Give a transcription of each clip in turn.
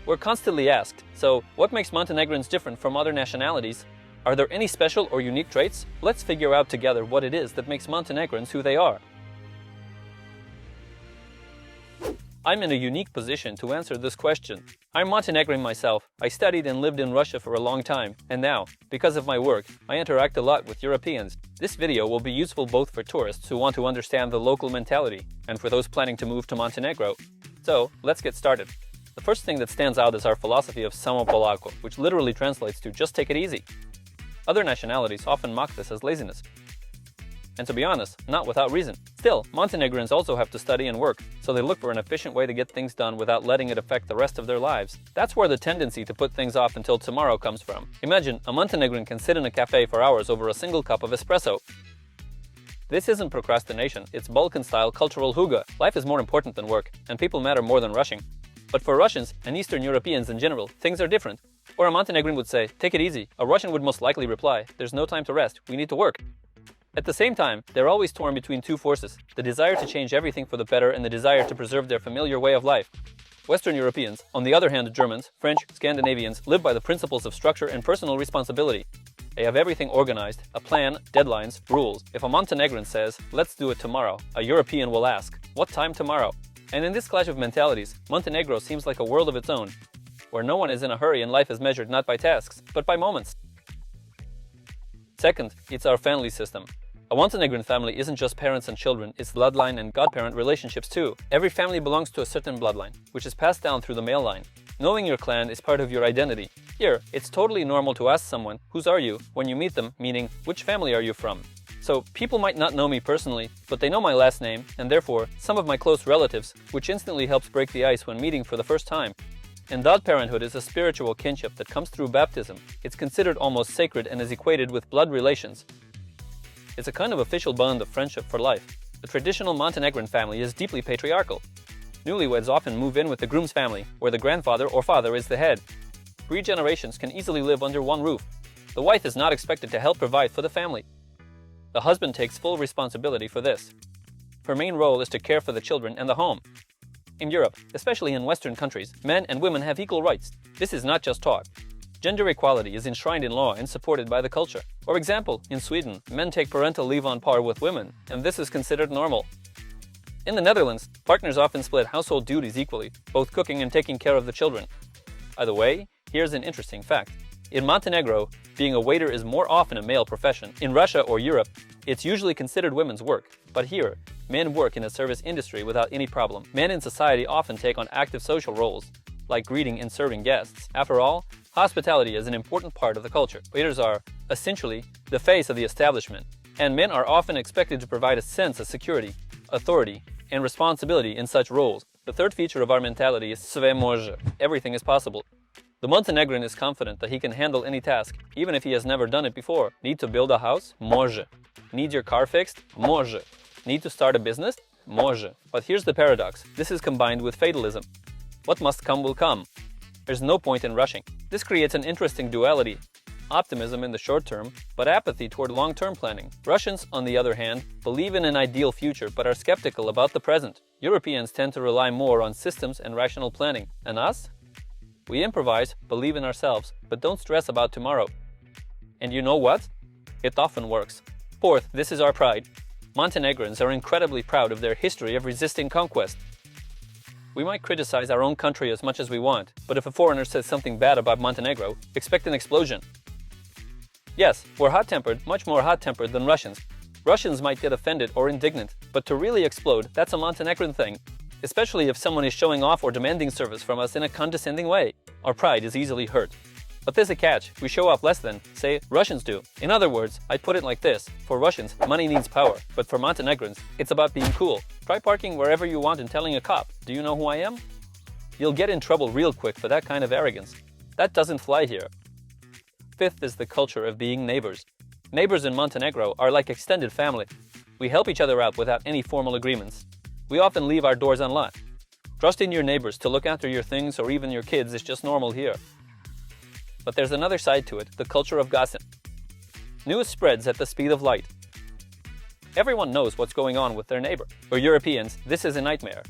We're constantly asked, so what makes Montenegrins different from other nationalities? Are there any special or unique traits? Let's figure out together what it is that makes Montenegrins who they are. I'm in a unique position to answer this question. I'm Montenegrin myself. I studied and lived in Russia for a long time, and now, because of my work, I interact a lot with Europeans. This video will be useful both for tourists who want to understand the local mentality and for those planning to move to Montenegro. So, let's get started. The first thing that stands out is our philosophy of Samo Polako, which literally translates to just take it easy. Other nationalities often mock this as laziness. And to be honest, not without reason. Still, Montenegrins also have to study and work, so they look for an efficient way to get things done without letting it affect the rest of their lives. That's where the tendency to put things off until tomorrow comes from. Imagine, a Montenegrin can sit in a cafe for hours over a single cup of espresso. This isn't procrastination, it's Balkan-style cultural hygge. Life is more important than work, and people matter more than rushing. But for Russians and Eastern Europeans in general, things are different. Or a Montenegrin would say, take it easy. A Russian would most likely reply, there's no time to rest, we need to work. At the same time, they're always torn between two forces, the desire to change everything for the better and the desire to preserve their familiar way of life. Western Europeans, on the other hand Germans, French, Scandinavians, live by the principles of structure and personal responsibility. They have everything organized, a plan, deadlines, rules. If a Montenegrin says, let's do it tomorrow, a European will ask, what time tomorrow? And in this clash of mentalities, Montenegro seems like a world of its own, where no one is in a hurry and life is measured not by tasks, but by moments. Second, it's our family system. A Montenegrin family isn't just parents and children, it's bloodline and godparent relationships too. Every family belongs to a certain bloodline, which is passed down through the male line. Knowing your clan is part of your identity. Here, it's totally normal to ask someone, whose are you, when you meet them, meaning, which family are you from? So, people might not know me personally, but they know my last name, and therefore, some of my close relatives, which instantly helps break the ice when meeting for the first time. And Godparenthood is a spiritual kinship that comes through baptism. It's considered almost sacred and is equated with blood relations. It's a kind of official bond of friendship for life. The traditional Montenegrin family is deeply patriarchal. Newlyweds often move in with the groom's family, where the grandfather or father is the head. 3 generations can easily live under one roof. The wife is not expected to help provide for the family. The husband takes full responsibility for this. Her main role is to care for the children and the home. In Europe, especially in Western countries, men and women have equal rights. This is not just talk. Gender equality is enshrined in law and supported by the culture. For example, in Sweden, men take parental leave on par with women, and this is considered normal. In the Netherlands, partners often split household duties equally, both cooking and taking care of the children. By the way, here's an interesting fact. In Montenegro, being a waiter is more often a male profession. In Russia or Europe, it's usually considered women's work. But here, men work in a service industry without any problem. Men in society often take on active social roles, like greeting and serving guests. After all, hospitality is an important part of the culture. Waiters are, essentially, the face of the establishment, and men are often expected to provide a sense of security, authority, and responsibility in such roles. The third feature of our mentality is sve može. Everything is possible. The Montenegrin is confident that he can handle any task, even if he has never done it before. Need to build a house? Može. Need your car fixed? Može. Need to start a business? Može. But here's the paradox. This is combined with fatalism. What must come will come. There's no point in rushing. This creates an interesting duality. Optimism in the short term, but apathy toward long-term planning. Russians, on the other hand, believe in an ideal future but are skeptical about the present. Europeans tend to rely more on systems and rational planning. And us? We improvise, believe in ourselves, but don't stress about tomorrow. And you know what? It often works. Fourth, this is our pride. Montenegrins are incredibly proud of their history of resisting conquest. We might criticize our own country as much as we want, but if a foreigner says something bad about Montenegro, expect an explosion. Yes, we're hot-tempered, much more hot-tempered than Russians. Russians might get offended or indignant, but to really explode, that's a Montenegrin thing. Especially if someone is showing off or demanding service from us in a condescending way. Our pride is easily hurt. But there's a catch. We show off less than, say, Russians do. In other words, I'd put it like this. For Russians, money needs power. But for Montenegrins, it's about being cool. Try parking wherever you want and telling a cop, do you know who I am? You'll get in trouble real quick for that kind of arrogance. That doesn't fly here. Fifth is the culture of being neighbors. Neighbors in Montenegro are like extended family. We help each other out without any formal agreements. We often leave our doors unlocked. Trusting your neighbors to look after your things or even your kids is just normal here. But there's another side to it, the culture of gossip. News spreads at the speed of light. Everyone knows what's going on with their neighbor. For Europeans, this is a nightmare.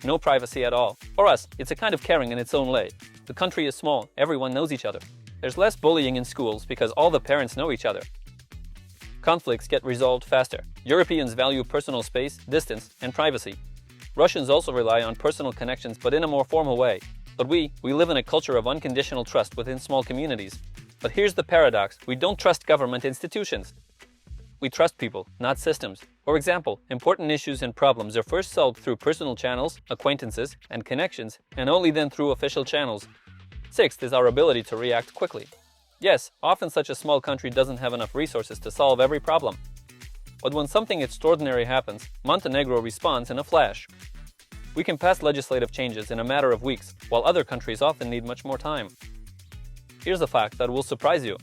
No privacy at all. For us, it's a kind of caring in its own way. The country is small, everyone knows each other. There's less bullying in schools because all the parents know each other. Conflicts get resolved faster. Europeans value personal space, distance, and privacy. Russians also rely on personal connections, but in a more formal way. But we live in a culture of unconditional trust within small communities. But here's the paradox: we don't trust government institutions. We trust people, not systems. For example, important issues and problems are first solved through personal channels, acquaintances, and connections, and only then through official channels. Sixth is our ability to react quickly. Yes, often such a small country doesn't have enough resources to solve every problem. But when something extraordinary happens, Montenegro responds in a flash. We can pass legislative changes in a matter of weeks, while other countries often need much more time. Here's a fact that will surprise you.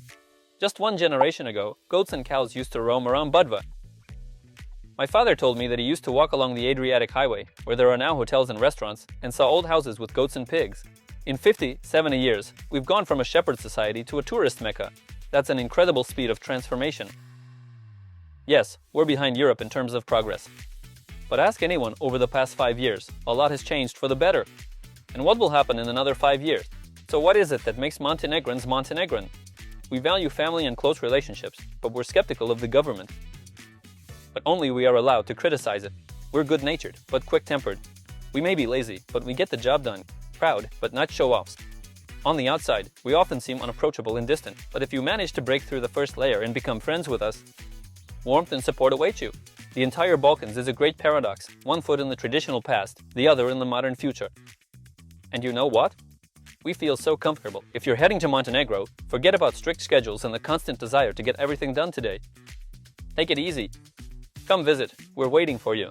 Just one generation ago, goats and cows used to roam around Budva. My father told me that he used to walk along the Adriatic Highway, where there are now hotels and restaurants, and saw old houses with goats and pigs. In 50, 70 years, we've gone from a shepherd society to a tourist mecca. That's an incredible speed of transformation. Yes, we're behind Europe in terms of progress. But ask anyone over the past 5 years, a lot has changed for the better. And what will happen in another 5 years? So what is it that makes Montenegrins Montenegrin? We value family and close relationships, but we're skeptical of the government. But only we are allowed to criticize it. We're good-natured, but quick-tempered. We may be lazy, but we get the job done. Proud, but not show-offs. On the outside, we often seem unapproachable and distant, but if you manage to break through the first layer and become friends with us, warmth and support await you. The entire Balkans is a great paradox, one foot in the traditional past, the other in the modern future. And you know what? We feel so comfortable. If you're heading to Montenegro, forget about strict schedules and the constant desire to get everything done today. Take it easy. Come visit. We're waiting for you.